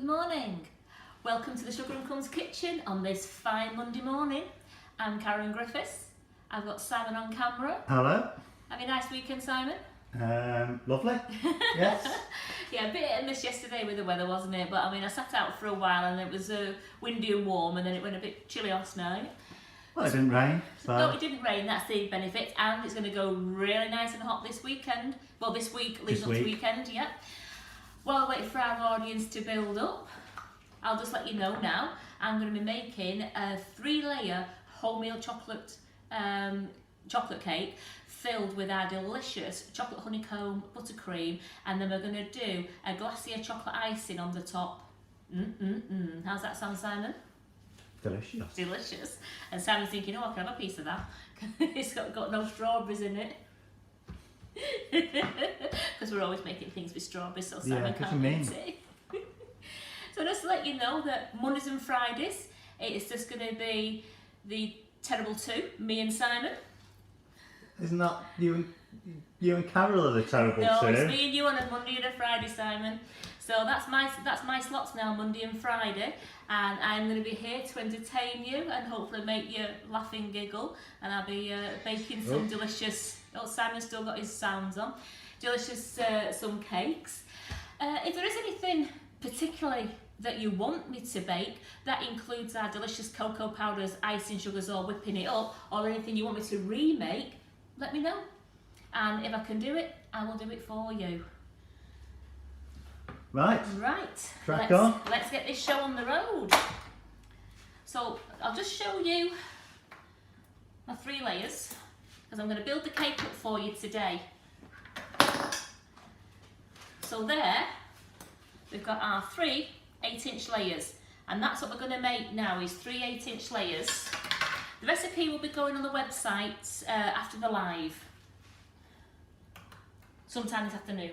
Good morning. Welcome to the Sugar and Crumbs kitchen on this fine Monday morning. I'm Karen Griffiths. I've got Simon on camera. Hello. Have a nice weekend, Simon? Lovely. Yes. Yeah, a bit hit and miss yesterday with the weather, wasn't it? But I mean, I sat out for a while and it was windy and warm, and then it went a bit chilly last night. Well, it didn't rain. So. No, it didn't rain, that's the benefit, and it's going to go really nice and hot this weekend. Well, this week, leading up to the weekend, yeah. While I wait for our audience to build up, I'll just let you know now, I'm going to be making a 3-layer wholemeal chocolate cake filled with our delicious chocolate honeycomb buttercream, and then we're going to do a glacier chocolate icing on the top. How's that sound, Simon? Delicious. Delicious. And Simon's thinking, oh, I can have a piece of that. It's got no strawberries in it. Because we're always making things with strawberries, so Simon can't eat it. So just to let you know that Mondays and Fridays, it's just going to be the terrible two, me and Simon. Isn't that you and Carol are the terrible two? No, it's me and you on a Monday and a Friday, Simon. So that's my slots now, Monday and Friday, and I'm going to be here to entertain you and hopefully make you laugh and giggle. And I'll be baking some delicious. Oh, Simon's still got his sounds on. Delicious some cakes. If there is anything particularly that you want me to bake, that includes our delicious cocoa powders, icing sugars, or whipping it up, or anything you want me to remake, let me know. And if I can do it, I will do it for you. Right. Crack on. Let's get this show on the road. So I'll just show you my 3 layers, because I'm going to build the cake up for you today. So there, we've got our 3 8-inch layers, and that's what we're going to make now, is 3 8-inch layers. The recipe will be going on the website after the live, sometime this afternoon.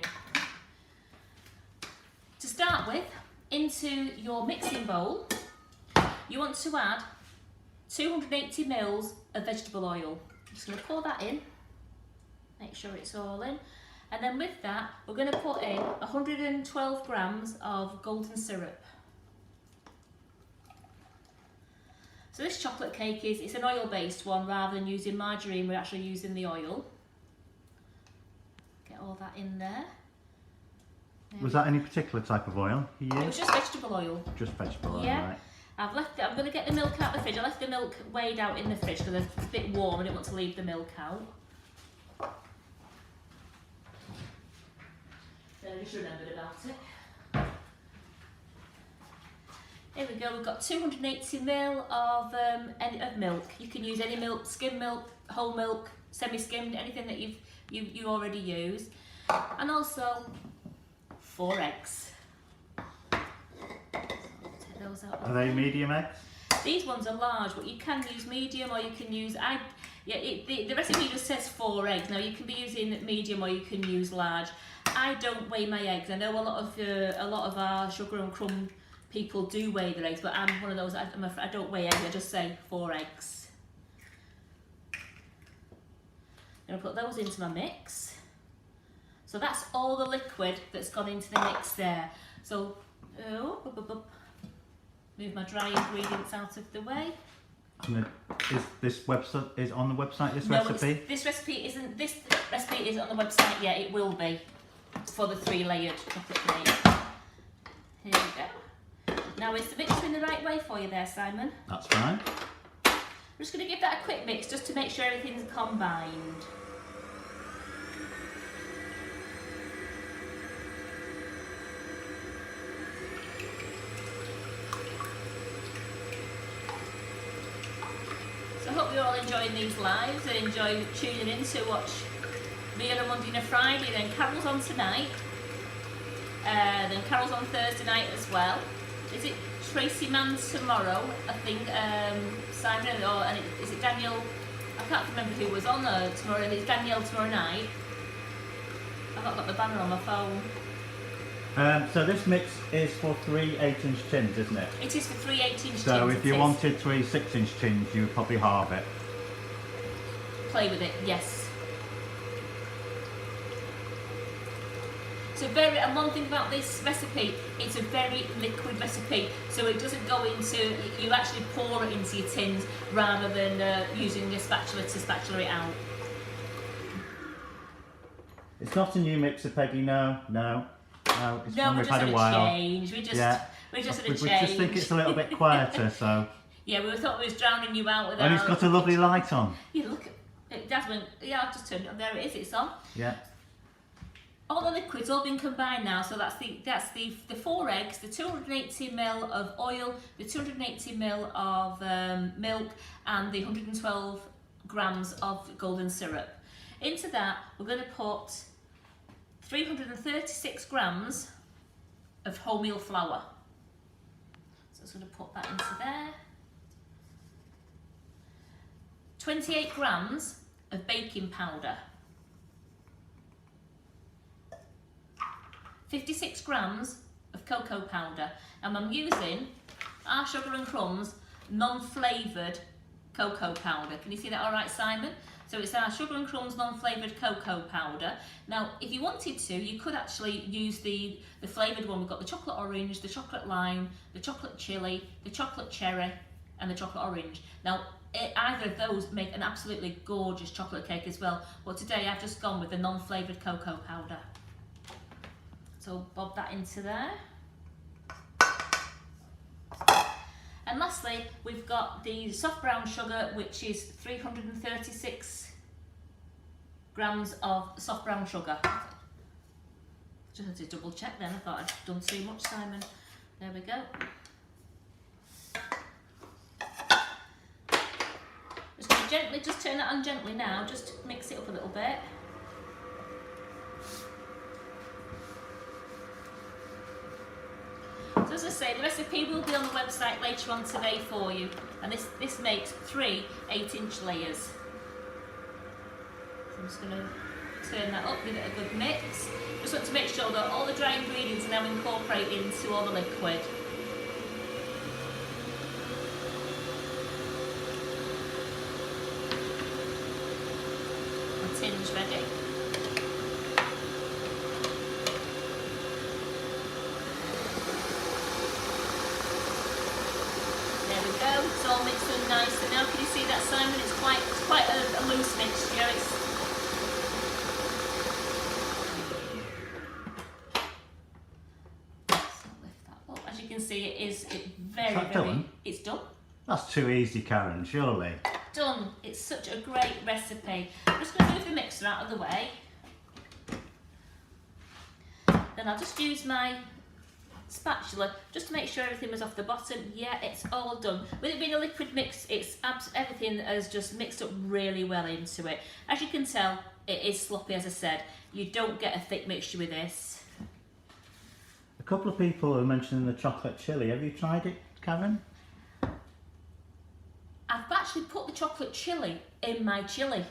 To start with, into your mixing bowl, you want to add 280 ml of vegetable oil. I'm just going to pour that in, make sure it's all in, and then with that we're going to put in 112 grams of golden syrup. So this chocolate cake it's an oil based one, rather than using margarine, we're actually using the oil. Get all that in there. Was that any particular type of oil you used? It was just vegetable oil. Just vegetable oil, yeah. Right. I've left it, I'm going to get the milk out of the fridge. I left the milk weighed out in the fridge because it's a bit warm. I didn't want to leave the milk out. Then I just remembered about it. Here we go, we've got 280 ml of milk. You can use any milk, skim milk, whole milk, semi-skimmed, anything that you already use. And also 4 eggs. Take those out. Are they medium eggs? These ones are large, but you can use medium, or you can use. The recipe just says 4 eggs. Now you can be using medium, or you can use large. I don't weigh my eggs. I know a lot of our Sugar and Crumb people do weigh their eggs, but I'm one of those. I don't weigh eggs. I just say 4 eggs. I'm gonna put those into my mix. So that's all the liquid that's gone into the mix there. So, move my dry ingredients out of the way. Is this website on the website? This No, recipe? This recipe isn't. This recipe is on the website. Yeah, it will be for the 3-layered chocolate cake. Here we go. Now, is the mixing the right way for you there, Simon? That's fine. I'm just going to give that a quick mix just to make sure everything's combined. I hope you're all enjoying these lives and enjoy tuning in to watch me on a Monday and a Friday. Then Carol's on tonight. Then Carol's on Thursday night as well. Is it Tracy Mann's tomorrow? I think Simon is it Daniel? I can't remember who was on tomorrow. It's Danielle tomorrow night. I've not got the banner on my phone. So this mix is for 3 8-inch tins, isn't it? It is for 3 8-inch tins. So if you wanted 3 6-inch tins, you would probably halve it. Play with it, yes. It's a very, and one thing about this recipe, it's a very liquid recipe, so it doesn't go into, you actually pour it into your tins rather than using a spatula to spatula it out. It's not a new mixer, Peggy, no. It's one we've had a while. Change. We just had a change. We just think it's a little bit quieter, so. Yeah, we thought we was drowning you out with that. And it's got a lovely light on. Yeah, look, it does. Yeah, I've just turned it on. There it is. It's on. Yeah. All the liquid's all been combined now, so that's the 4 eggs, the 280 ml of oil, the 280 ml of milk, and the 112 grams of golden syrup. Into that, we're going to put 336 grams of wholemeal flour. So I'm just going to put that into there. 28 grams of baking powder. 56 grams of cocoa powder. And I'm using our Sugar and Crumbs non-flavoured cocoa powder. Can you see that all right, Simon? So it's our Sugar and Crumbs non-flavoured cocoa powder. Now, if you wanted to, you could actually use the flavoured one. We've got the chocolate orange, the chocolate lime, the chocolate chili, the chocolate cherry, and the chocolate orange. Now, either of those make an absolutely gorgeous chocolate cake as well. But today I've just gone with the non-flavoured cocoa powder. So bob that into there. And lastly, we've got the soft brown sugar, which is 336 grams of soft brown sugar. Just had to double check then, I thought I'd done too much, Simon. There we go. Just going to gently, just turn that on gently now, just mix it up a little bit. So as I say, the recipe will be on the website later on today for you, and this makes 3 8-inch layers. So I'm just going to turn that up, give it a good mix. Just want to make sure that all the dry ingredients are now incorporated into all the liquid. My tin's ready. It's all mixed in nicely now. Can you see that, Simon? It's quite a loose mixture. Lift that up. As you can see, it's very. Done? It's done. That's too easy, Karen, surely. Done. It's such a great recipe. I'm just going to move the mixer out of the way. Then I'll just use my spatula just to make sure everything was off the bottom. Yeah, it's all done. With it being a liquid mix, everything has just mixed up really well into it. As you can tell, it is sloppy, as I said. You don't get a thick mixture with this. A couple of people are mentioning the chocolate chili. Have you tried it, Karen? I've actually put the chocolate chili in my chili.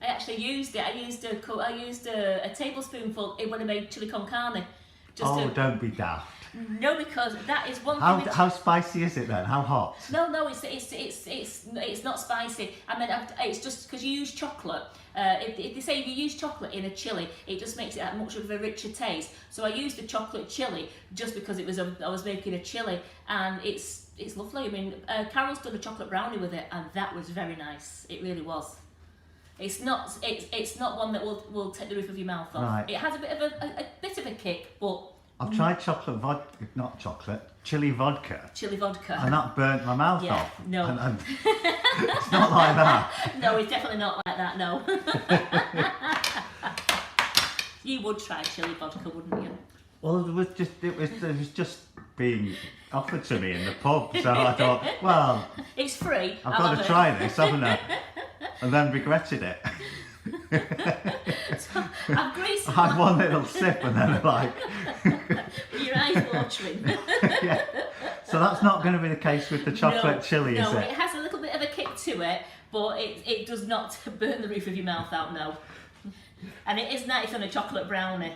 I actually used it. I used a tablespoonful when I made chili con carne. Don't be daft. No, because that is one thing. How spicy is it then? How hot? No, it's not spicy. I mean, it's just because you use chocolate. If they say you use chocolate in a chili, it just makes it that much of a richer taste. So I used the chocolate chili just because I was making a chili, and it's lovely. I mean, Carol's done a chocolate brownie with it, and that was very nice. It really was. It's not one that will take the roof of your mouth off. Right. It has a bit of a kick, but I've tried chocolate vodka, not chocolate, chili vodka. Chili vodka. And that burnt my mouth off. No. And it's not like that. No, it's definitely not like that, no. You would try chili vodka, wouldn't you? Well, it was just being offered to me in the pub, so I thought, well, it's free. I've got to try this, haven't I? And then regretted it. So, I've greased. I had one little sip and then like. Your eyes watering. Yeah. So that's not going to be the case with the chocolate chili, is it? No, it has a little bit of a kick to it, but it does not burn the roof of your mouth out, no. And it is nice on a chocolate brownie.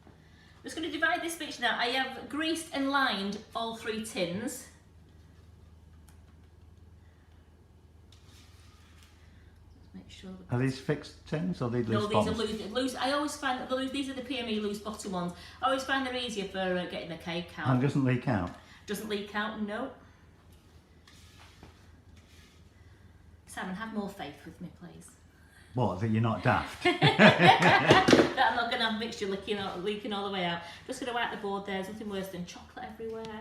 I'm just going to divide this bitch now. I have greased and lined all 3 tins. Make Sure. Are these fixed tins or are they loose No, these bottles? are loose. I always find that these are the PME loose bottom ones. I always find they're easier for getting the cake out. And doesn't leak out? Doesn't leak out, no. Simon, have more faith with me, please. What, that you're not daft? That I'm not going to have mixture leaking all the way out. Just going to wipe the board there. There's nothing worse than chocolate everywhere.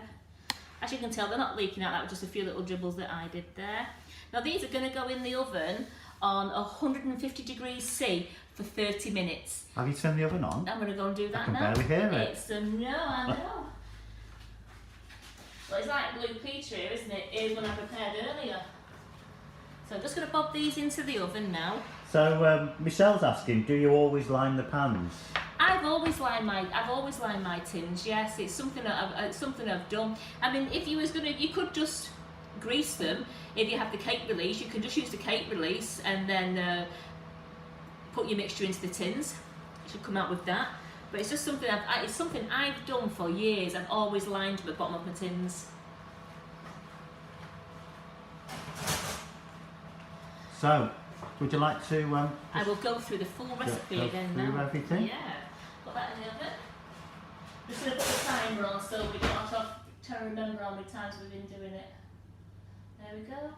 As you can tell, they're not leaking out. That was just a few little dribbles that I did there. Now these are going to go in the oven on 150 degrees C for 30 minutes. Have you turned the oven on? I'm going to go and do that I can now. barely hear it. It's no, I know. Well, it's like Blue Peter here, isn't it? Here's one I prepared earlier. So I'm just going to bob these into the oven now. So Michelle's asking, do you always line the pans? I've always lined my tins. Yes, it's something that I've done. I mean, if you was gonna, you could just grease them. If you have the cake release, you can just use the cake release and then put your mixture into the tins. It should come out with that. But it's just something I've done for years. I've always lined the bottom of my tins. So, would you like to? I will go through the full recipe go again through now. everything? Yeah. Put that in the oven. Just going to put the timer on so we don't have to remember how many times we've been doing it. There we go.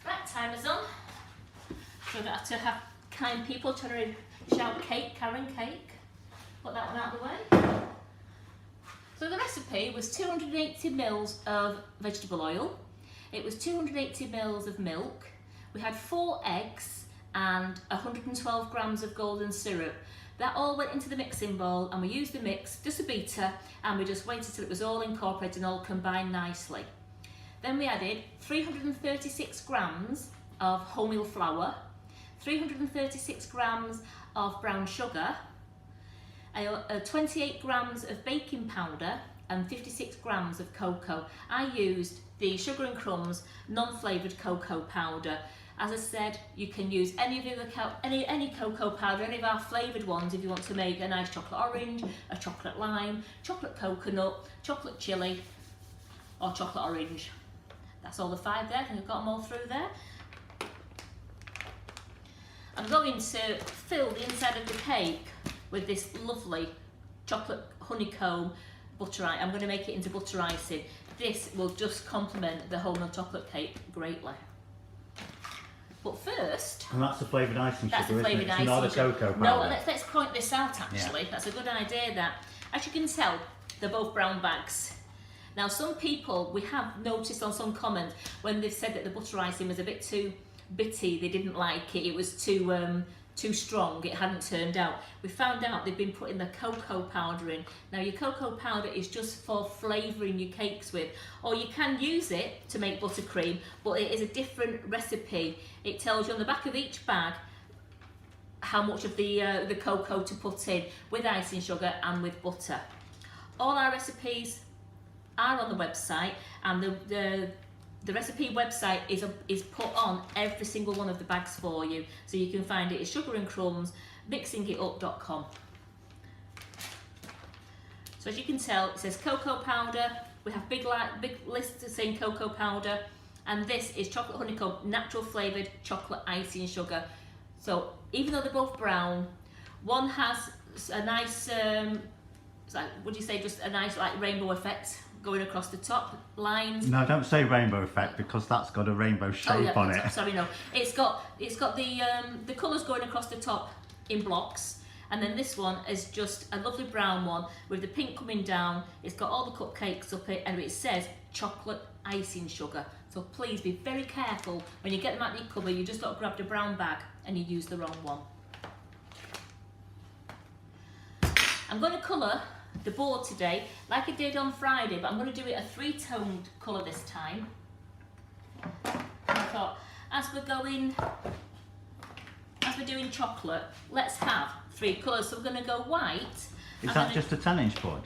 Right, timer's on. So we don't have to have kind people trying to shout cake, Karen cake. Put that one out of the way. So the recipe was 280 mils of vegetable oil. It was 280 mils of milk. We had 4 eggs and 112 grams of golden syrup. That all went into the mixing bowl and we used the mix, just a beater, and we just waited till it was all incorporated and all combined nicely. Then we added 336 grams of wholemeal flour, 336 grams of brown sugar, 28 grams of baking powder and 56 grams of cocoa. I used the Sugar and Crumbs non-flavoured cocoa powder. As I said, you can use any of the any cocoa powder, any of our flavoured ones if you want to make a nice chocolate orange, a chocolate lime, chocolate coconut, chocolate chilli or chocolate orange. That's all the 5 there. I think I've got them all through there. I'm going to fill the inside of the cake with this lovely chocolate honeycomb butter. I'm going to make it into butter icing. This will just complement the wholemeal chocolate cake greatly. But first, And that's the flavoured icing that's sugar, the isn't it? flavoured It's icing not a sugar. cocoa powder. No, let's point this out actually. Yeah. That's a good idea. That, as you can tell, they're both brown bags. Now, some people, we have noticed on some comments when they've said that the butter icing was a bit too bitty, they didn't like it. It was too strong, it hadn't turned out. We found out they've been putting the cocoa powder in. Now your cocoa powder is just for flavouring your cakes with, or you can use it to make buttercream, but it is a different recipe. It tells you on the back of each bag how much of the cocoa to put in with icing sugar and with butter. All our recipes are on the website, and the recipe website is put on every single one of the bags for you, so you can find it at Sugar and Crumbs mixingitup.com. So as you can tell, it says cocoa powder. We have big lists saying cocoa powder, and this is chocolate honeycomb natural flavoured chocolate icing sugar. So even though they're both brown, one has a nice would you say just a nice like rainbow effect going across the top lines. No, don't say rainbow effect because that's got a rainbow shape on it. Sorry, no. It's got the colours going across the top in blocks, and then this one is just a lovely brown one with the pink coming down. It's got all the cupcakes up it, and it says chocolate icing sugar. So please be very careful when you get them out of your cupboard. You just got grabbed a brown bag and you use the wrong one. I'm going to colour the board today like I did on Friday, but I'm going to do it a 3-toned colour this time. I thought as we're doing chocolate, let's have 3 colours. So we're going to go white. Is that just a 10-inch board?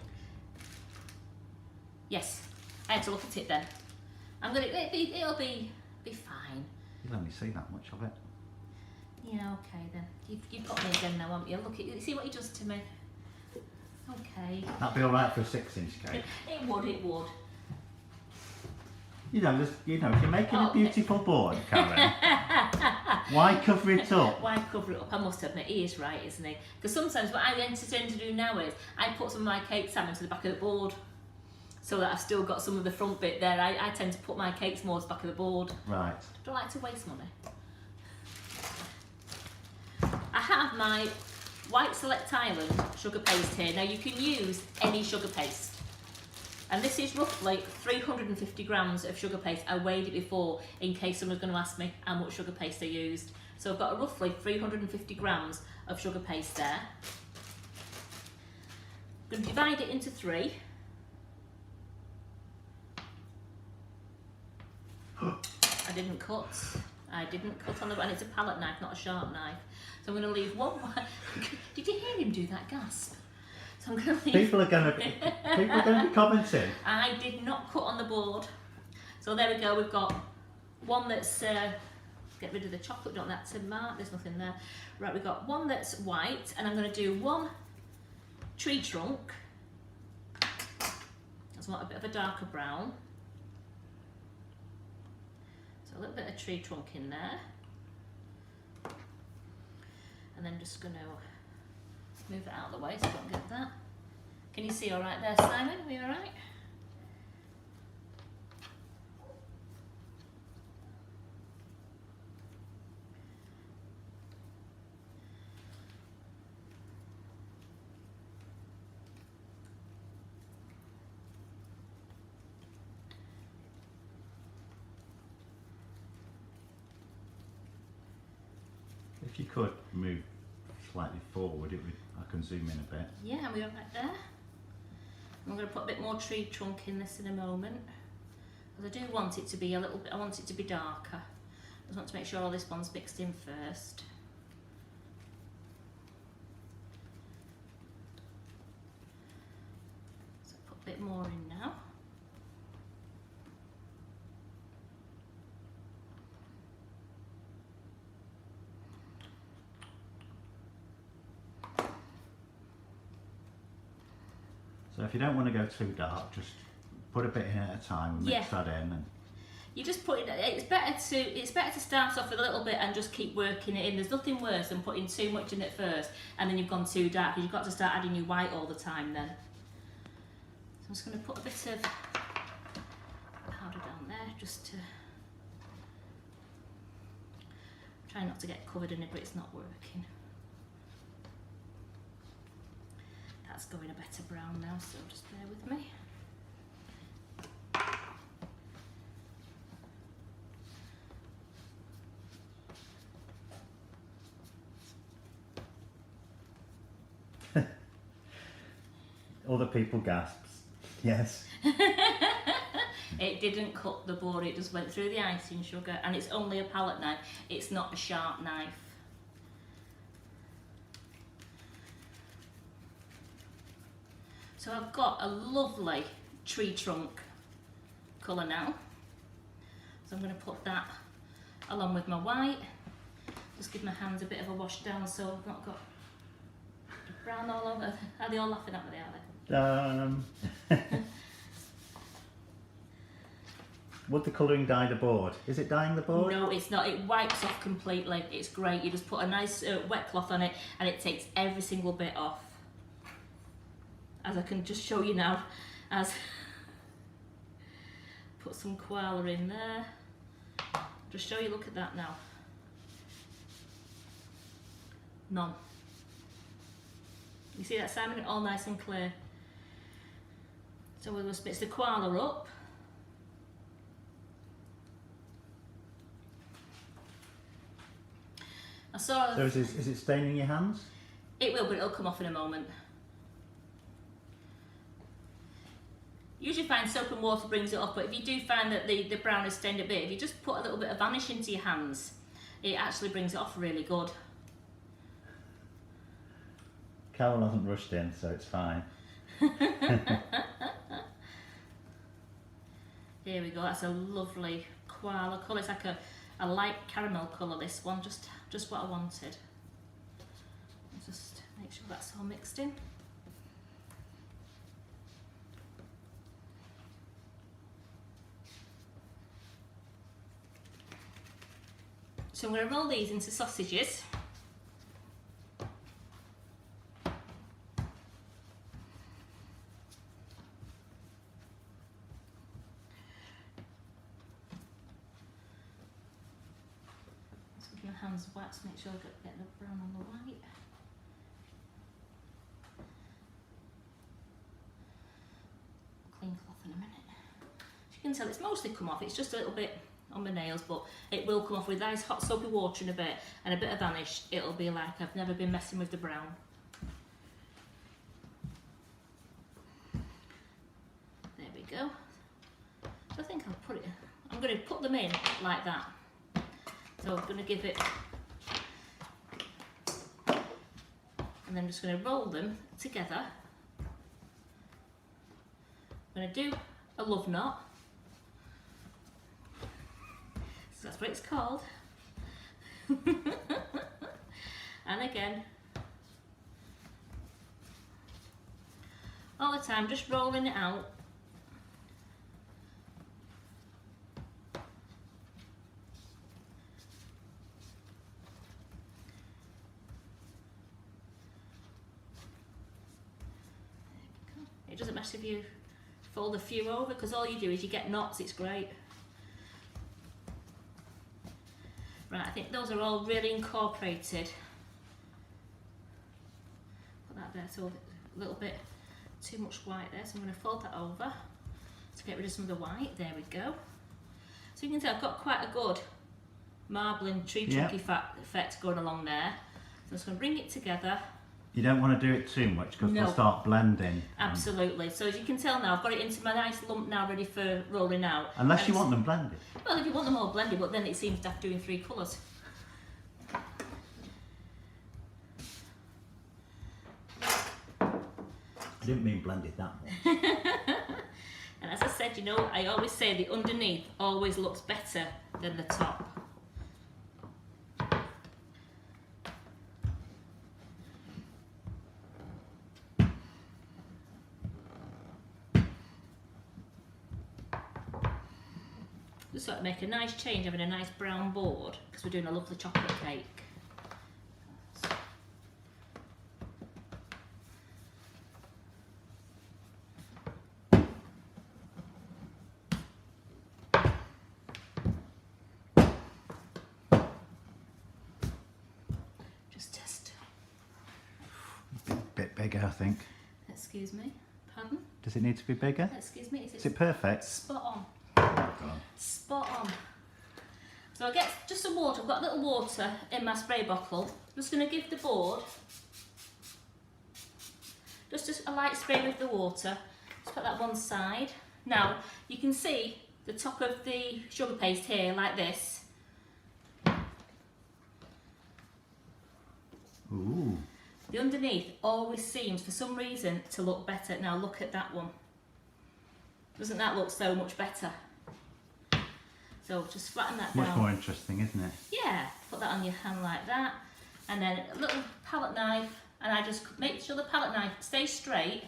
Yes, I had to look at it then. It'll be fine. You let me see that much of it. Yeah, okay then. You've got me again now, haven't you? Look at see what he does to me. Okay. That'd be alright for a 6-inch cake. It would. You know, if you're making a beautiful board, Karen, why cover it up? Why cover it up? I must admit, he is right, isn't he? Because sometimes what I tend to do now is I put some of my cake salmon to the back of the board, so that I've still got some of the front bit there. I tend to put my cakes more to the back of the board. Right. I don't like to waste money. I have my White Select Island sugar paste here. Now you can use any sugar paste. And this is roughly 350 grams of sugar paste. I weighed it before in case someone's going to ask me how much sugar paste I used. So I've got roughly 350 grams of sugar paste there. I'm going to divide it into 3. I didn't cut on the, and it's a palette knife, not a sharp knife. So I'm going to leave one. Did you hear him do that gasp? So I'm going to leave. People are going to be commenting. I did not cut on the board. So there we go. We've got one that's get rid of the chocolate. Don't that to mark. There's nothing there. Right. We've got one that's white, and I'm going to do one tree trunk. That's a bit of a darker brown. So a little bit of tree trunk in there, and then just going to move it out of the way so I don't get that. Can you see all right there, Simon? Are we all right? If you could move slightly forward, I can zoom in a bit. Yeah, we're right there. I'm going to put a bit more tree trunk in this in a moment, because I do want it to be a little bit. I want it to be darker. I just want to make sure all this one's mixed in first. So put a bit more in now. So if you don't want to go too dark, just put a bit in at a time and mix that in. And you just put it. It's better to start off with a little bit and just keep working it in. There's nothing worse than putting too much in it first and then you've gone too dark, because you've got to start adding your white all the time then. So I'm just going to put a bit of powder down there just to try not to get covered in it, but it's not working. That's going a better brown now, so just bear with me. Other people gasps. Yes. It didn't cut the board, it just went through the icing sugar, and it's only a palette knife, it's not a sharp knife. So I've got a lovely tree trunk colour now. So I'm going to put that along with my white. Just give my hands a bit of a wash down so I've not got brown all over. Are they all laughing at me, are they? Would the colouring dye the board? Is it dyeing the board? No, it's not. It wipes off completely. It's great. You just put a nice wet cloth on it and it takes every single bit off. As I can just show you now, as put some koala in there. Just show you, look at that now. None. You see that, Simon? All nice and clear. So we'll just mix the koala up. So is it staining your hands? It will, but it'll come off in a moment. Usually find soap and water brings it off, but if you do find that the brown is stained a bit, if you just put a little bit of vanish into your hands, it actually brings it off really good. Carol hasn't rushed in, so it's fine. Here we go, that's a lovely koala colour. It's like a light caramel colour, this one, just what I wanted. Just make sure that's all mixed in. So I'm going to roll these into sausages. Let's give my hands wax, make sure I get the brown on the white. Clean cloth in a minute. As you can tell, it's mostly come off, it's just a little bit on my nails, but it will come off with nice hot soapy water in a bit and a bit of vanish. It'll be like I've never been messing with the brown. There we go. So I think I'm going to put them in like that. So I'm going to give it, and then I'm just going to roll them together. I'm going to do a love knot. So that's what it's called. And again, all the time, just rolling it out. It doesn't matter if you fold a few over, because all you do is you get knots. It's great. Right, I think those are all really incorporated. Put that there, so a little bit too much white there, so I'm going to fold that over to get rid of some of the white. There we go. So you can see I've got quite a good marbling tree trunky effect going along there. So I'm just going to bring it together. You don't want to do it too much because they'll start blending. Absolutely. So as you can tell now, I've got it into my nice lump now, ready for rolling out. Unless you want them blended. Well, if you want them all blended, but then it seems to have doing 3 colours. I didn't mean blended that much. And as I said, you know, I always say the underneath always looks better than the top. Just sort of make a nice change, having a nice brown board, because we're doing a lovely chocolate cake. Just test. A bit bigger, I think. Excuse me, pardon? Does it need to be bigger? Excuse me, Is it perfect? spot on? Oh, Spot on. So I get just some water. I've got a little water in my spray bottle. I'm just going to give the board just a light spray with the water. Just put that one side. Now you can see the top of the sugar paste here like this. Ooh. The underneath always seems for some reason to look better. Now look at that one. Doesn't that look so much better? So just flatten that down. Much more interesting, isn't it? Yeah, put that on your hand like that. And then a little palette knife, and I just make sure the palette knife stays straight,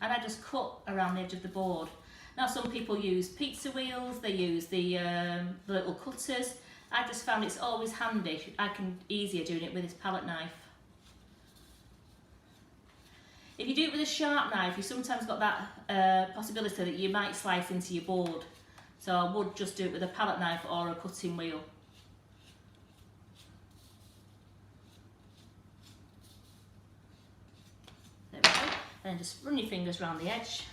and I just cut around the edge of the board. Now some people use pizza wheels, they use the little cutters. I just found it's always handy. I can easier doing it with this palette knife. If you do it with a sharp knife, you sometimes got that possibility that you might slice into your board. So I would just do it with a palette knife or a cutting wheel. There we go. And then just run your fingers around the edge.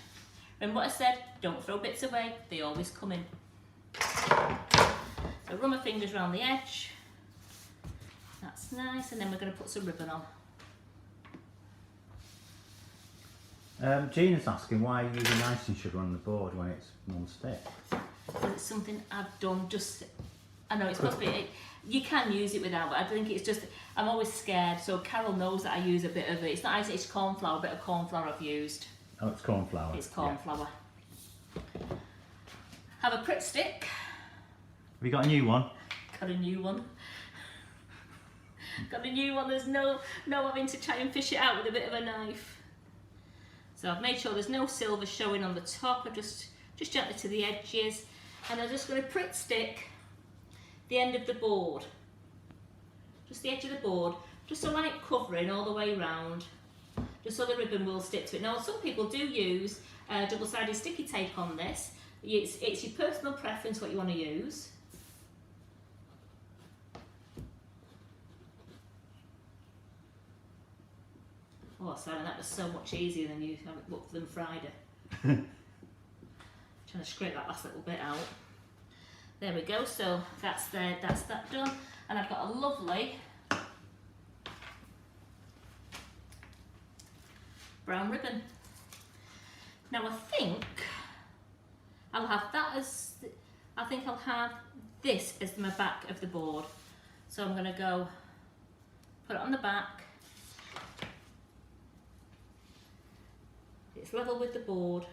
Remember what I said, don't throw bits away, they always come in. So run my fingers around the edge. That's nice, and then we're going to put some ribbon on. Gina's asking why you're using icing sugar on the board when it's non-stick. Because it's something I've done just, I know it's supposed to be, you can use it without, but I think it's just, I'm always scared, so Carol knows that I use a bit of it. It's not icing, it's corn flour, a bit of corn flour I've used. Oh, it's corn flour. It's corn flour. Have a Pritt stick. Have you got a new one? Got a new one. Got a new one, there's no having to try and fish it out with a bit of a knife. So I've made sure there's no silver showing on the top, I just gently to the edges. And I'm just going to Pritt stick the end of the board. just the edge of the board, just a light covering all the way round, just so the ribbon will stick to it. Now some people do use double-sided sticky tape on this. It's your personal preference what you want to use. Oh, Simon, that was so much easier than you having it looked than Friday. Trying to scrape that last little bit out. There we go. So that's that done, and I've got a lovely brown ribbon. Now I think I'll have that as. I think I'll have this as my back of the board. So I'm going to go put it on the back. It's level with the board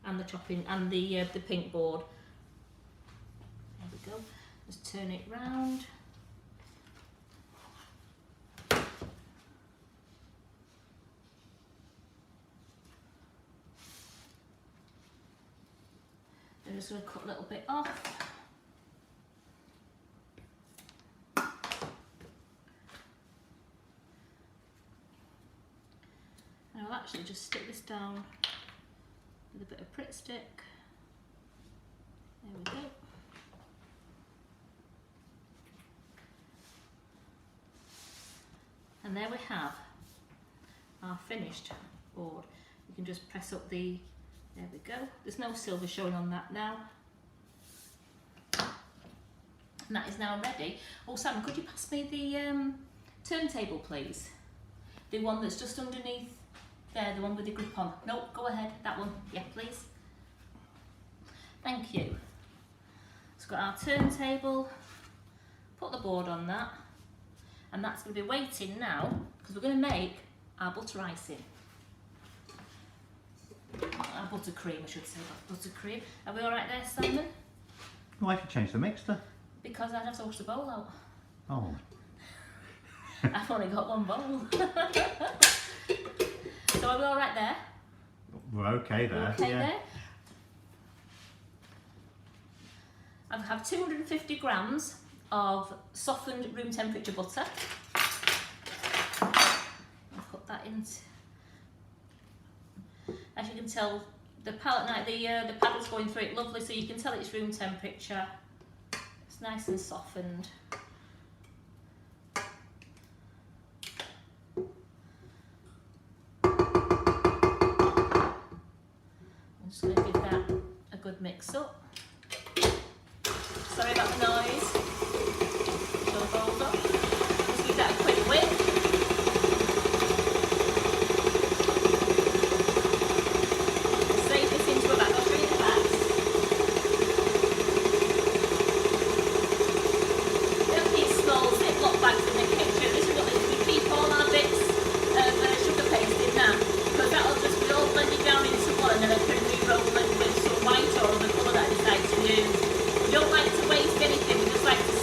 and the chopping and the pink board. There we go. Just turn it round. I'm just going to cut a little bit off. And I'll actually just stick this down with a bit of Pritt stick. There we go. And there we have our finished board. You can just press up the, there we go. There's no silver showing on that now. And that is now ready. Oh Sam, could you pass me the turntable please? The one that's just underneath there, the one with the grip on. No, go ahead, that one. Yeah, please. Thank you. It's got our turntable. Put the board on that. And that's going to be waiting now, because we're going to make our butter icing. Our buttercream, I should say, buttercream. Are we alright there, Simon? Why have you changed the mixture? Because I'd have to wash the bowl out. Oh. I've only got one bowl. So are we alright there? We're okay there. Okay yeah. there? I have 250 grams of softened room temperature butter. I'll put that in. As you can tell, the palette knife, the paddle's going through it lovely, so you can tell it's room temperature. It's nice and softened. I'm just going to give that a good mix up. Sorry about the noise. So rolled up. Just give that a quick whip. Save this into a bag. I'll show you the bags. We have these small Ziploc bags in the kitchen. This is what we keep all our bits of sugar paste in now. Because that'll just be all blended down into one, and then I can re-roll it with some white or the colour that I decide to use. We don't like to waste anything, we just like to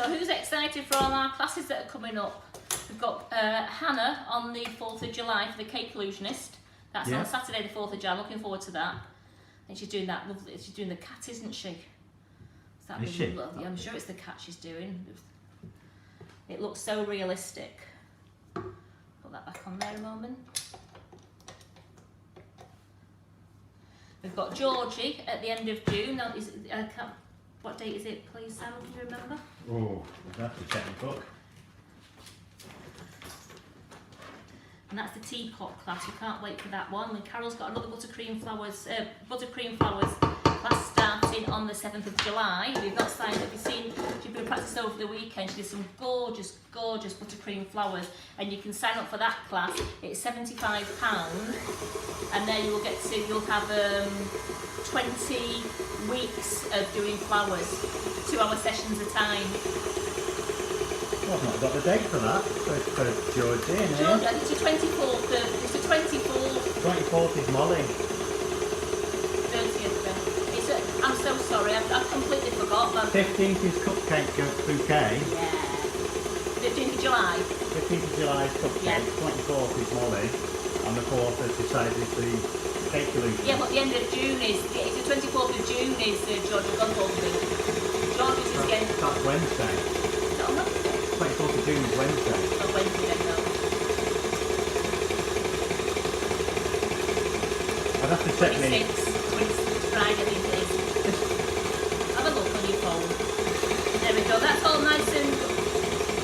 So who's excited for all our classes that are coming up? We've got Hannah on the 4th of July for the Cake Illusionist. That's on Saturday the 4th of July. Looking forward to that. And she's doing that lovely, she's doing the cat, isn't she? Is she? Lovely. I'm sure it's the cat she's doing. It looks so realistic. Put that back on there a moment. We've got Georgie at the end of June. Now, what date is it, please, Sam? Can you remember? Oh, I have to check the book. And that's the teapot class. We can't wait for that one. And Carol's got another buttercream flowers class starting on the 7th of July. We've not signed up. You've seen, she's been practicing over the weekend. She did some gorgeous, gorgeous buttercream flowers. And you can sign up for that class. It's £75. And there you'll have 20 weeks of doing flowers, 2-hour sessions a time. Well, I've not got the date for that, for Georgie. Georgie, I think it's the 24th. It's the 24th. 24th is Molly. 30th then. I'm so sorry, I've completely forgot. 15th is Cupcake Bouquet. Yeah. 15th of July. 15th of July is Cupcake, Yeah. 24th is Molly, and the 4th has decided the Cake Illusion. Yeah, but the end of June is, it's the 24th of June is Georgia Gunvalving. George's is again. That's Wednesday. Is that on Wednesday? 24th of June is Wednesday. Oh, Wednesday then, no. I'd have to check 26th Friday, I think it is. Have a look on your phone. There we go, that's all nice and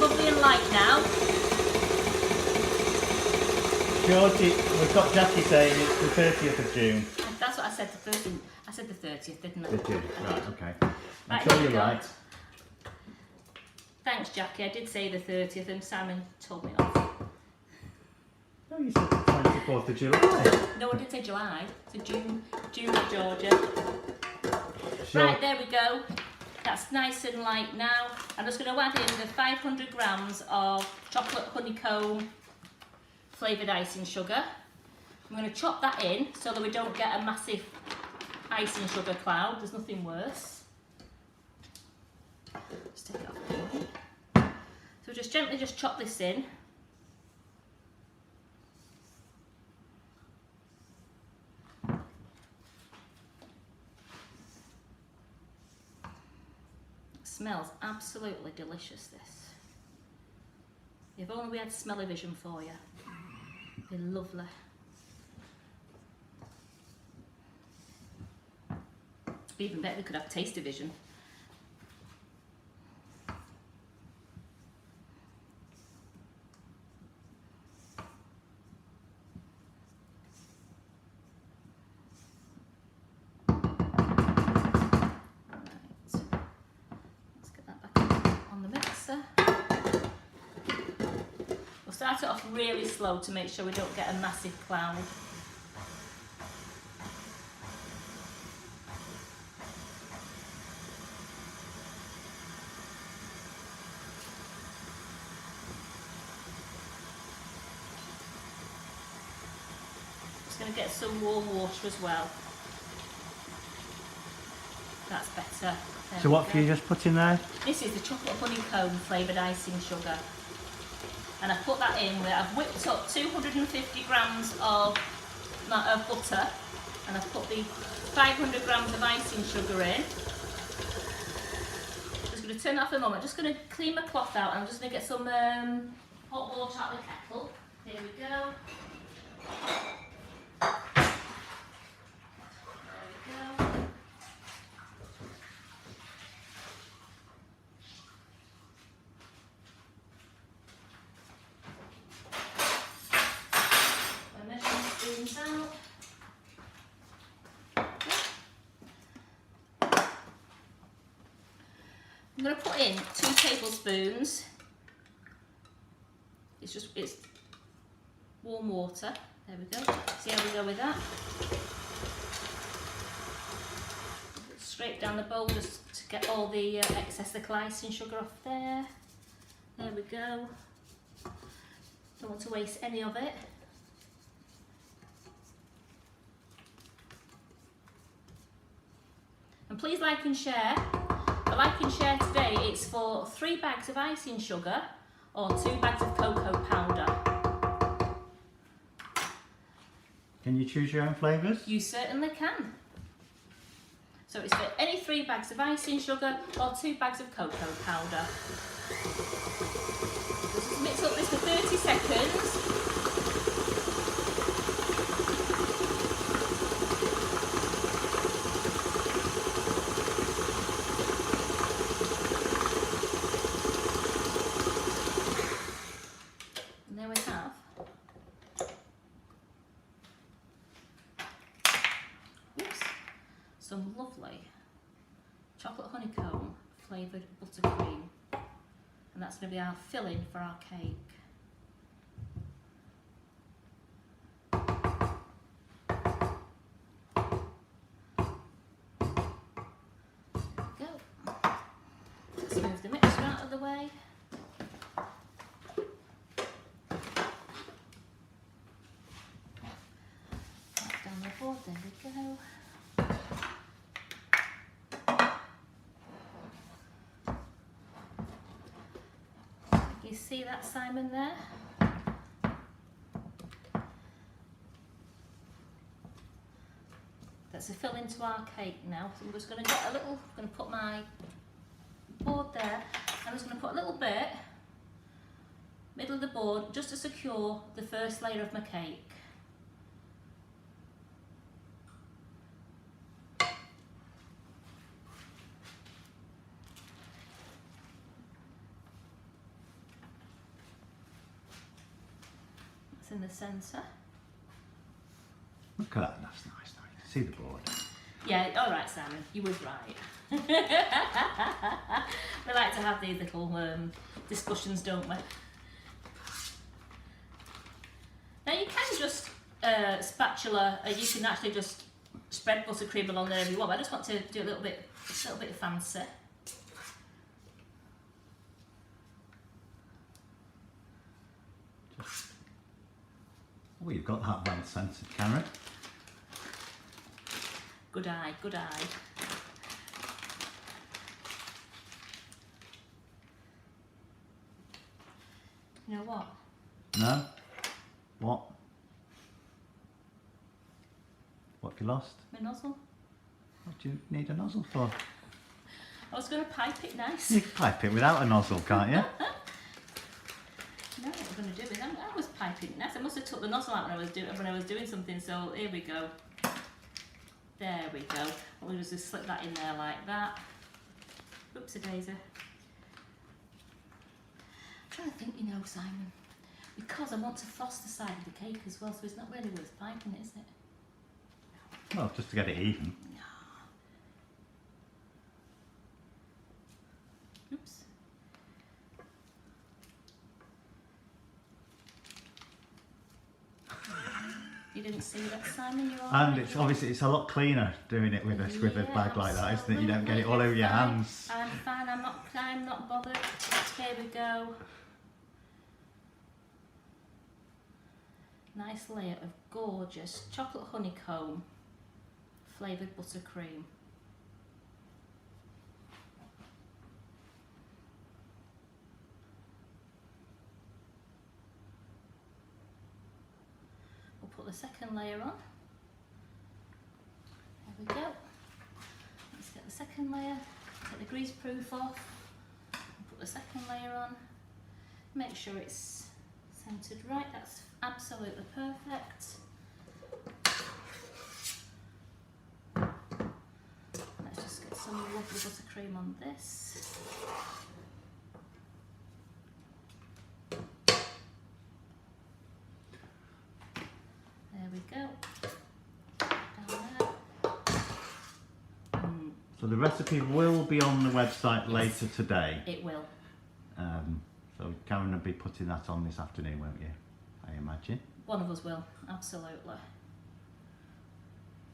lovely and light now. Georgie, we've got Jackie saying it's the 30th of June. That's what I said, I said the 30th, didn't I? Did you? Right, okay. I'm Right, sure here we you're go. right. Thanks, Jackie. I did say the 30th and Simon told me off. No, you said the 24th of July. No, I did say July. So June, Georgia. Sure. Right, there we go. That's nice and light now. I'm just going to add in the 500 grams of chocolate honeycomb flavoured icing sugar. I'm going to chop that in so that we don't get a massive icing sugar cloud. There's nothing worse. Just take it off. So just gently chop this in. It smells absolutely delicious, this. If only we had smell-o-vision for you. It'd be lovely. It'd be even better, we could have taste-o-vision. We'll start it off really slow to make sure we don't get a massive cloud. Just going to get some warm water as well. That's better. There So we what go. have you just put in there? This is the chocolate honeycomb flavoured icing sugar. And I've put that in where I've whipped up 250 grams of butter, and I've put the 500 grams of icing sugar in. Just going to turn that off for a moment. Just going to clean my cloth out, and I'm just going to get some hot water out of the kettle. Here we go. There we go. Out. I'm going to put in 2 tablespoons. It's warm water. There we go. See how we go with that? Straight down the bowl just to get all the excess of icing sugar off there. There we go. Don't want to waste any of it. And please like and share. I like and share today, it's for 3 bags of icing sugar or 2 bags of cocoa powder. Can you choose your own flavours? You certainly can. So it's for any 3 bags of icing sugar or 2 bags of cocoa powder. Just mix up this for 30 seconds. And there we have some lovely chocolate honeycomb flavoured buttercream, and that's going to be our filling for our cake. There we go. Let's move the mixture out of the way. Back down the board, there we go. You see that, Simon, there? That's a fill into our cake now. So I'm just going to get a little, I'm going to put my board there. I'm just going to put a little bit, middle of the board, just to secure the first layer of my cake. In the centre. Look at that, that's nice. See the board. Yeah, all right, Simon, you was right. We like to have these little discussions, don't we? Now you can just spatula. You can actually just spread buttercream along there if you want. But I just want to do a little bit fancy. Oh, you've got that well-scented carrot. Good eye, good eye. You know what? No? What? What have you lost? My nozzle. What do you need a nozzle for? I was going to pipe it nice. You can pipe it without a nozzle, can't you? No, what I'm going to do is I was piping it nice. I must have took the nozzle out when I was doing something. So here we go. There we go. We'll just slip that in there like that. Oopsie daisy. I'm trying to think, you know, Simon, because I want to frost the side of the cake as well, so it's not really worth piping it, is it? Well, just to get it even. No. Oops. You didn't see that, Simon? You're all And right, it's obviously it's a lot cleaner doing it with a bag like that, isn't it? You don't get it all over your hands. I'm fine. I'm not bothered. Here we go. Nice layer of gorgeous chocolate honeycomb flavoured buttercream. We'll put the second layer on. There we go. Let's get the second layer, take the grease proof off, put the second layer on. Make sure it's centred right, that's absolutely perfect. Let's just get some lovely buttercream on this. There we go. Down there. So the recipe will be on the website later today. It will. So Karen will be putting that on this afternoon, won't you? I imagine. One of us will, absolutely.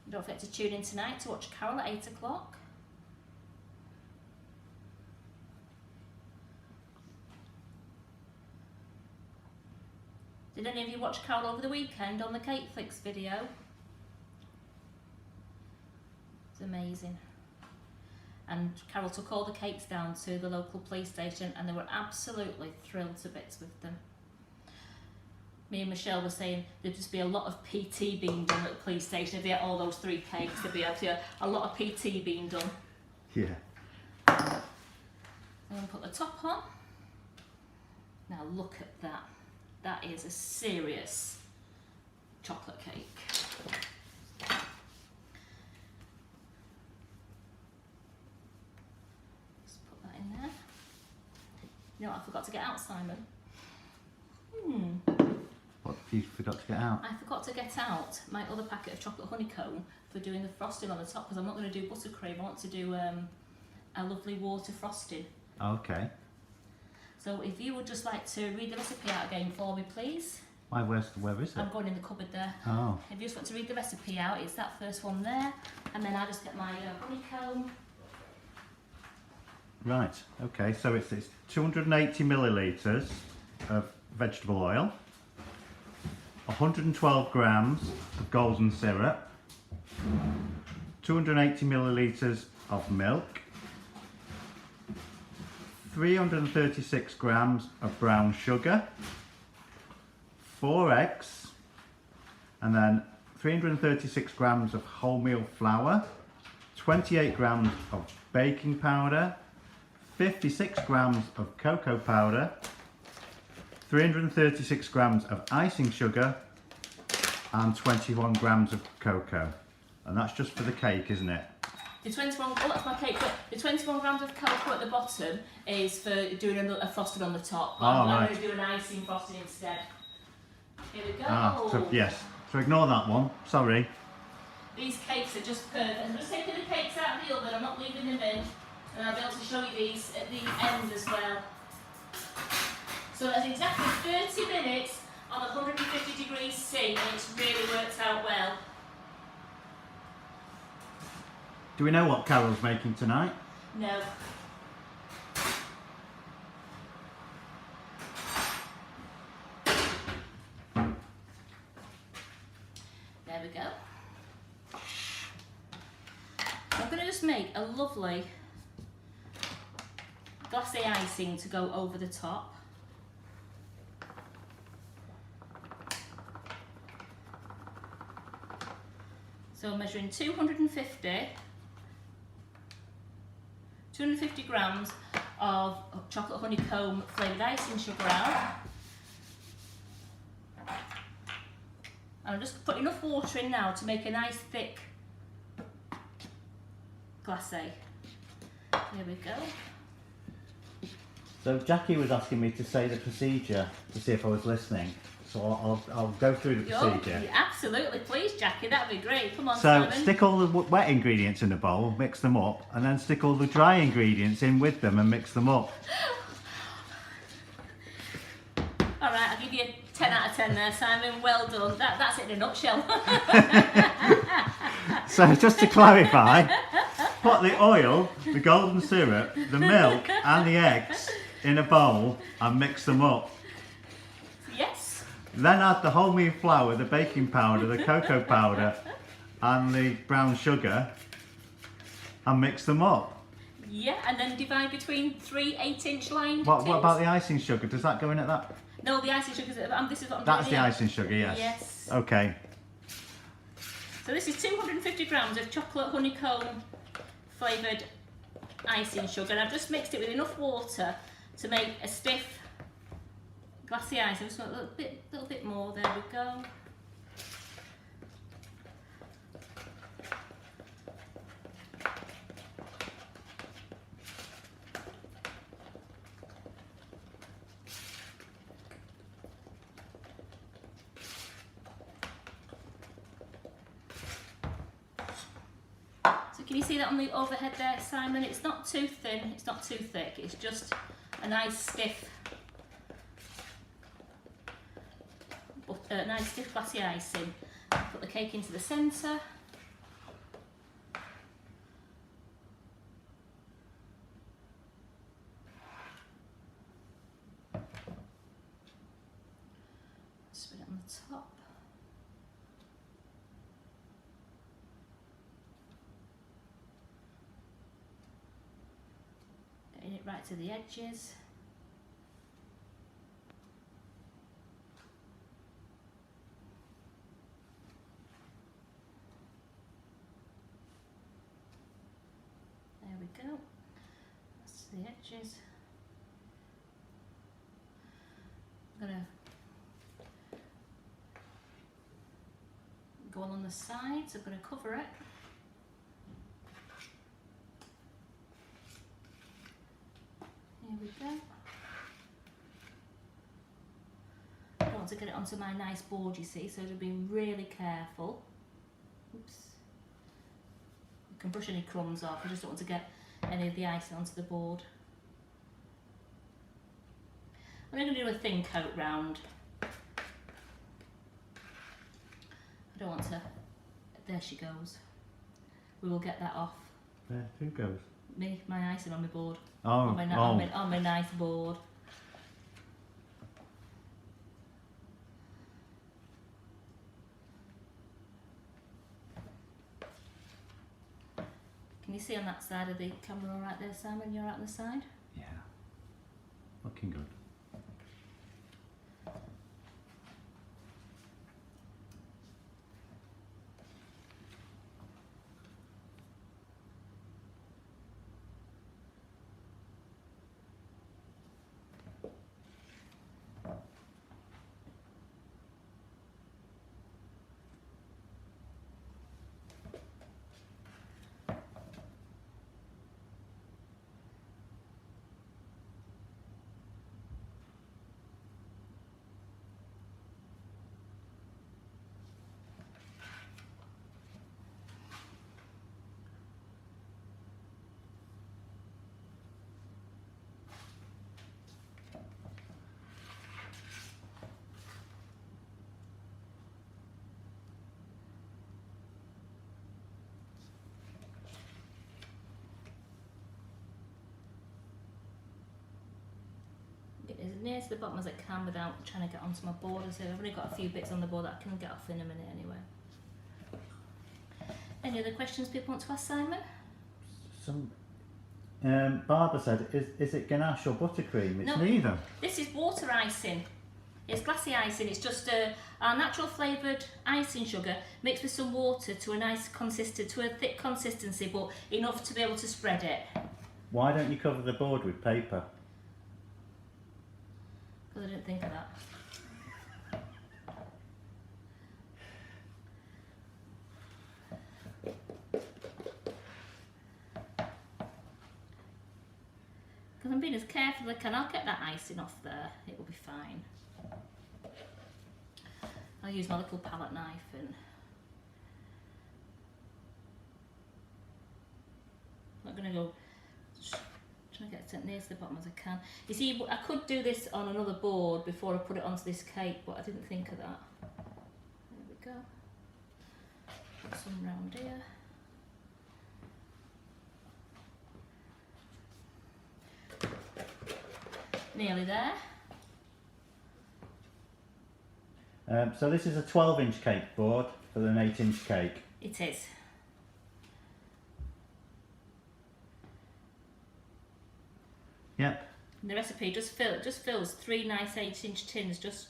Don't forget to tune in tonight to watch Carol at 8 o'clock. Did any of you watch Carol over the weekend on the Cake Flicks video? It's amazing. And Carol took all the cakes down to the local police station and they were absolutely thrilled to bits with them. Me and Michelle were saying there'd just be a lot of PT being done at the police station if they had all those 3 cakes. There'd be a lot of PT being done. Yeah. I'm going to put the top on. Now look at that. That is a serious chocolate cake. Just put that in there. You know what I forgot to get out, Simon? What you forgot to get out? I forgot to get out my other packet of chocolate honeycomb for doing the frosting on the top, because I'm not going to do buttercream. I want to do a lovely water frosting. Okay. So if you would just like to read the recipe out again for me, please. Why, where is it? I'm going in the cupboard there. Oh. If you just want to read the recipe out, it's that first one there, and then I just get my honeycomb. Right, okay, so it's 280 millilitres of vegetable oil, 112 grams of golden syrup, 280 millilitres of milk, 336 grams of brown sugar, 4 eggs, and then 336 grams of wholemeal flour, 28 grams of baking powder, 56 grams of cocoa powder, 336 grams of icing sugar, and 21 grams of cocoa. And that's just for the cake, isn't it? The 21, oh that's my cake, but the 21 grams of cocoa at the bottom is for doing a frosting on the top. But I'm right. going to do an icing frosting instead. Here we go. So, yes, so ignore that one, sorry. These cakes are just perfect. I'm just taking the cakes out of the oven, I'm not leaving them in. And I'll be able to show you these at the end as well. So that's exactly 30 minutes on 150 degrees C, and it's really worked out well. Do we know what Carol's making tonight? No. There we go. I'm going to just make a lovely glacé icing to go over the top. So I'm measuring 250 grams of chocolate honeycomb flavoured icing sugar out. And I'm just putting enough water in now to make a nice thick glacé. There we go. So Jackie was asking me to say the procedure to see if I was listening. So I'll go through the procedure. Yeah, absolutely, please, Jackie, that'd be great. Come on, So Simon. stick all the wet ingredients in a bowl, mix them up, and then stick all the dry ingredients in with them and mix them up. All right, I'll give you 10 out of 10 there, Simon. Well done. That's it in a nutshell. So just to clarify, put the oil, the golden syrup, the milk and the eggs in a bowl and mix them up. Yes. Then add the wholemeal flour, the baking powder, the cocoa powder and the brown sugar and mix them up. Yeah, and then divide between 3 8-inch lined What tins. about the icing sugar? Does that go in at that? No, the icing sugar, this is what I'm doing. That's the here. icing sugar, yes. Yes. Okay. So this is 250 grams of chocolate honeycomb flavoured icing sugar, and I've just mixed it with enough water to make a stiff glassy icing. Just want a little bit more. There we go. So can you see that on the overhead there, Simon? It's not too thin, it's not too thick, it's just a nice stiff glassy icing. Put the cake into the centre. Spread it on the top. right to the edges. There we go. That's the edges. I'm going to go along the sides. I'm going to cover it. Here we go. I don't want to get it onto my nice board, you see, so to be really careful. Oops. You can brush any crumbs off. I just don't want to get any of the icing onto the board. I'm going to do a thin coat round. I don't want to. There she goes. We will get that off. There, who goes? Me, my icing on my board. Oh, on my nice board. Can you see on that side of the camera all right there, Simon? You're out on the side? Yeah. Looking good. Get as near to the bottom as I can without trying to get onto my board. So I've only got a few bits on the board that I can get off in a minute anyway. Any other questions people want to ask Simon? Some Barbara said, is it ganache or buttercream? It's No. neither. This is water icing. It's glassy icing. It's just our natural flavoured icing sugar mixed with some water to a nice to a thick consistency, but enough to be able to spread it. Why don't you cover the board with paper? Because I didn't think of that. Because I'm being as careful as I can. I'll get that icing off there. It will be fine. I'll use my little palette knife and I'm not going to go trying to get it near to the bottom as I can. You see, I could do this on another board before I put it onto this cake, but I didn't think of that. There we go. Put some round here. Nearly there. So this is a 12-inch cake board for an 8-inch cake. It is. Yep. And the recipe just fills 3 nice 8-inch tins just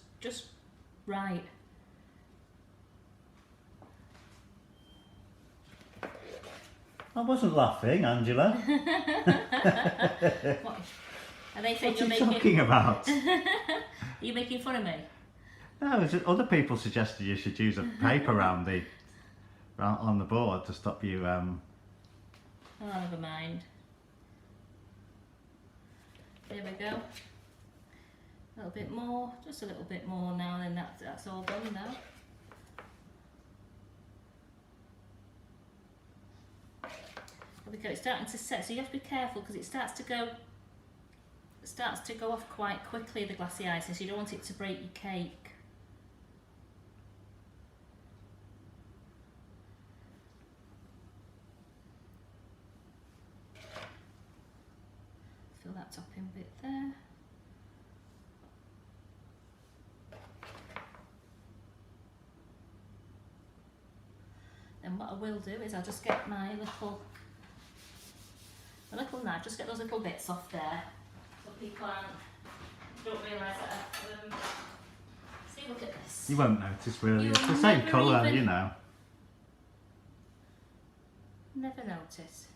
right. I wasn't laughing, Angela. What? Are they saying What you're are you making? talking about? Are you making fun of me? No, other people suggested you should use a paper round on the board to stop you. Oh, never mind. There we go. A little bit more, just a little bit more now, and then that's all done now. There we go. It's starting to set, so you have to be careful because it starts to go off quite quickly, the glassy icing, so you don't want it to break your cake. Fill that topping bit there. Then what I will do is I'll just get my little a little knife, just get those little bits off there, so people don't realise that. See, look at this. You won't notice really. You'll It's the same never colour, even- you know. Never notice.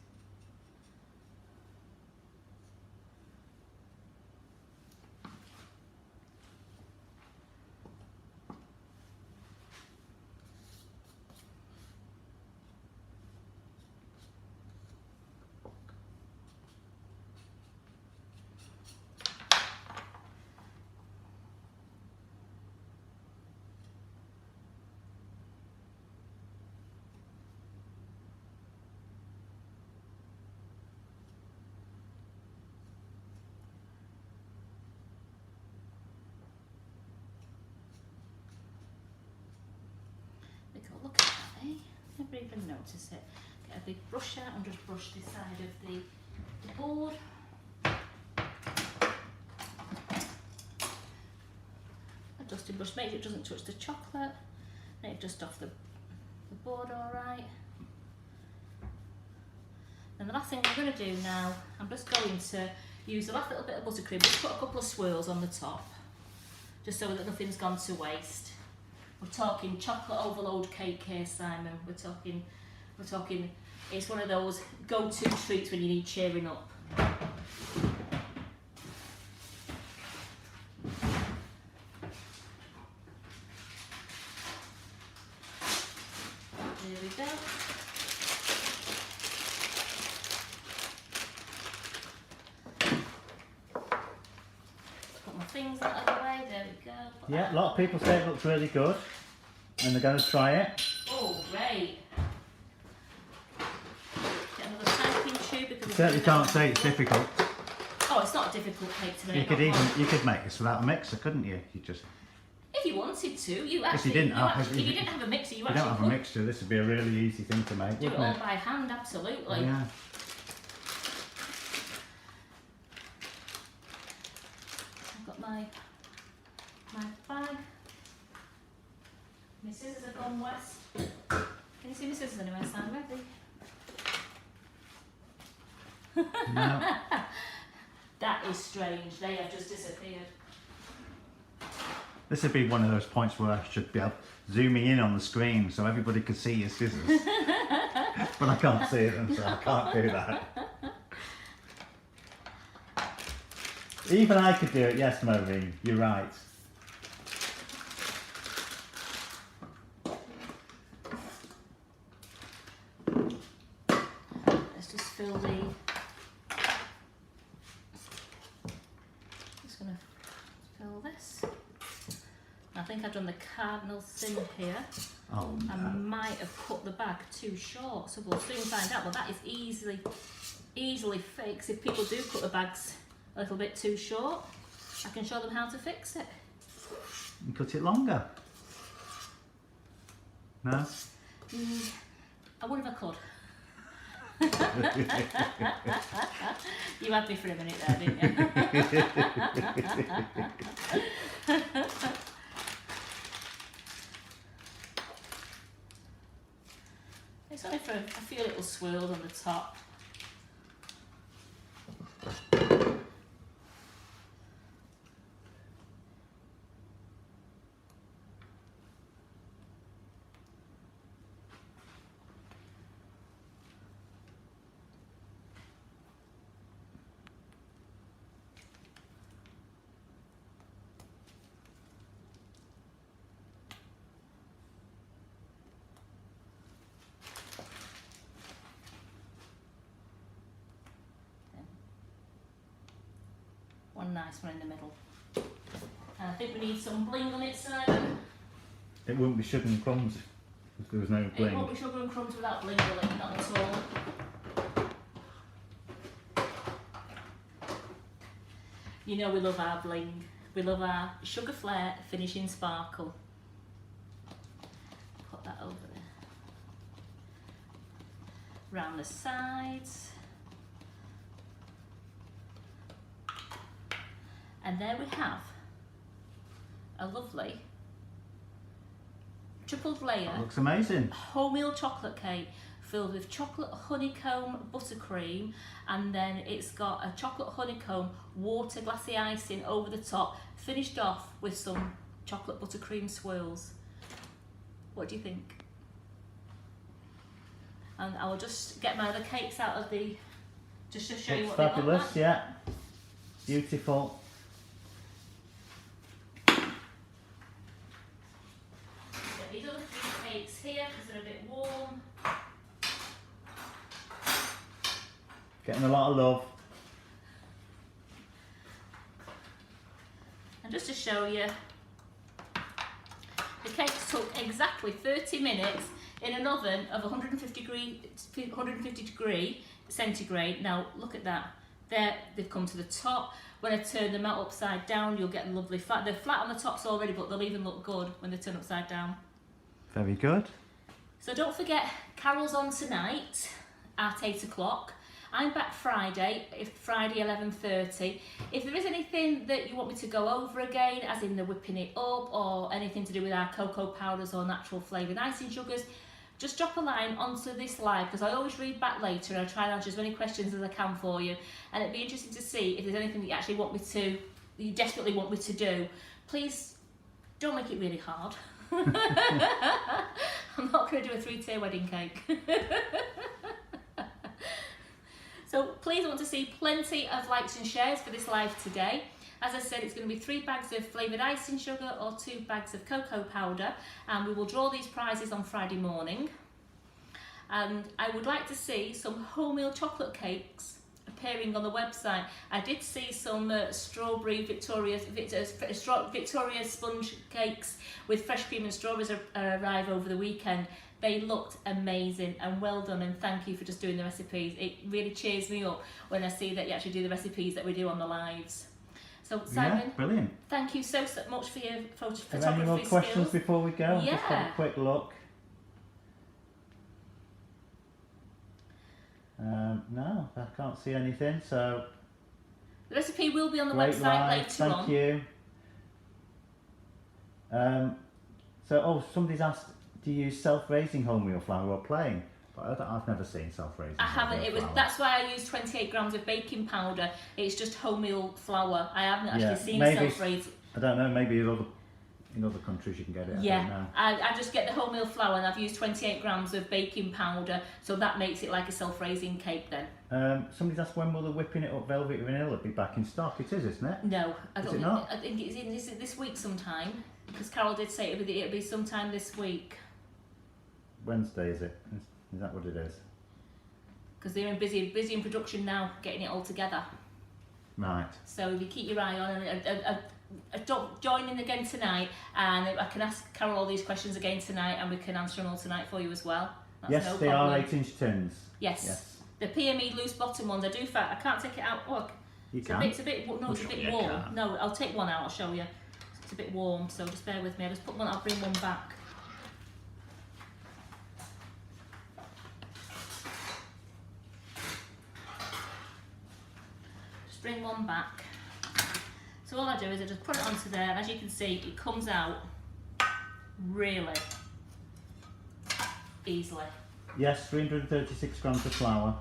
Look at that, eh? Never even notice it. Get a big brush out and just brush this side of the board. A dusting brush, make sure it doesn't touch the chocolate. Make it just off the board, alright. And the last thing I'm going to do now, I'm just going to use the last little bit of buttercream, just put a couple of swirls on the top, just so that nothing's gone to waste. We're talking chocolate overload cake here, Simon. We're talking, it's one of those go-to treats when you need cheering up. There we go. Put my things out of the way, there we go. Put Yeah, that a lot of people say it looks really good and they're going to try it. Oh, great. Get another typing tube because Certainly can't say it's difficult. Oh, it's not a difficult cake to make. You could make this without a mixer, couldn't you? You just If you wanted to, you If actually. you didn't have- if you didn't have a mixer, you don't actually have a could mixture, this would be a really easy thing to make, do it wouldn't all it? by hand. Absolutely. Yeah. I've got my bag. My scissors have gone west. Can you see my scissors anywhere, Sam? Ready? No. That is strange. They have just disappeared. This would be one of those points where I should be zooming in on the screen so everybody could see your scissors. But I can't see them, so I can't do that. Even I could do it, yes, Maureen, you're right. Let's just fill the. Just gonna fill this. I think I've done the cardinal sin here. Oh I no. might have cut the bag too short, so we'll soon find out. Well, that is easily fixed. If people do cut the bags a little bit too short, I can show them how to fix it. And cut it longer. No? I would if I could. You had me for a minute there, didn't you? It's only for a few little swirls on the top. One nice one in the middle. And I think we need some bling on it, Simon. It wouldn't be sugar and crumbs if there was no It bling. won't be sugar and crumbs without bling on it, not at all. You know we love our bling. We love our sugar flare finishing sparkle. Put that over there. Round the sides. And there we have a lovely triple layer Looks amazing. wholemeal chocolate cake filled with chocolate honeycomb buttercream, and then it's got a chocolate honeycomb water glassy icing over the top, finished off with some chocolate buttercream swirls. What do you think? And I will just get my other cakes out of the, just to show you It's what they look fabulous, like. yeah. Beautiful. Get these other 3 cakes here because they're a bit warm. Getting a lot of love. And just to show you, the cakes took exactly 30 minutes in an oven of 150 degree centigrade. Now look at that. There, they've come to the top. When I turn them out upside down, you'll get lovely flat. They're flat on the tops already, but they'll even look good when they turn upside down. Very good. So don't forget, Carol's on tonight at 8 o'clock. I'm back Friday 11:30. If there is anything that you want me to go over again, as in the whipping it up or anything to do with our cocoa powders or natural flavoured icing sugars, just drop a line onto this live, because I always read back later and I try and answer as many questions as I can for you. And it'd be interesting to see if there's anything that you actually want me to, that you desperately want me to do. Please don't make it really hard. I'm not going to do a 3-tier wedding cake. So please, I want to see plenty of likes and shares for this live today. As I said, it's going to be 3 bags of flavoured icing sugar or 2 bags of cocoa powder, and we will draw these prizes on Friday morning. And I would like to see some wholemeal chocolate cakes appearing on the website. I did see some strawberry Victoria's sponge cakes with fresh cream and strawberries arrive over the weekend. They looked amazing, and well done, and thank you for just doing the recipes. It really cheers me up when I see that you actually do the recipes that we do on the lives. So Simon, Yeah, brilliant. thank you so much for your Are there photography any more questions skills. before we go? Yeah. Just have a quick look. No, I can't see anything, so The recipe will be on the great website live, later thank on. you. Somebody's asked, do you use self-raising wholemeal flour or plain? But I've never seen self-raising. I haven't. wholemeal flour. That's why I used 28 grams of baking powder. It's just wholemeal flour. I haven't actually Yeah, seen maybe self-raised. I don't know, maybe in other countries you can get it. I don't know. Yeah, I just get the wholemeal flour, and I've used 28 grams of baking powder, so that makes it like a self-raising cake then. Somebody's asked, when will the whipping it up velvet vanilla be back in stock? It is, isn't it? No, I don't Is it think. not? I think it's in this week sometime, because Carol did say it'll be sometime this week. Wednesday, is it? Is that what it is? Because they're busy in production now, getting it all together. Right. So if you keep your eye on, and don't join in again tonight, and I can ask Carol all these questions again tonight, and we can answer them all tonight for you as well. That's Yes, no they problem. are 8-inch tins. Yes. The PME loose bottom ones, I can't take it out. Look, You it's can. a bit You warm. can. No, I'll take one out. I'll show you. It's a bit warm, so just bear with me. I'll bring one back. Just bring one back. So all I do is I just put it onto there. As you can see, it comes out really easily. Yes, 336 grams of flour.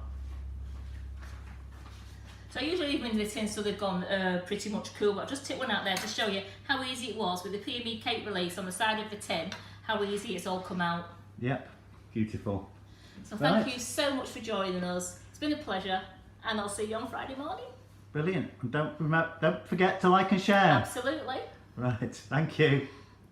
So I usually leave them in the tin so they've gone pretty much cool, but I'll just tip one out there to show you how easy it was with the PME cake release on the side of the tin, how easy it's all come out. Yep, beautiful. So thank you so much for joining us. It's been a pleasure, and I'll see you on Friday morning. Brilliant. And don't forget to like and share. Absolutely. Right, thank you.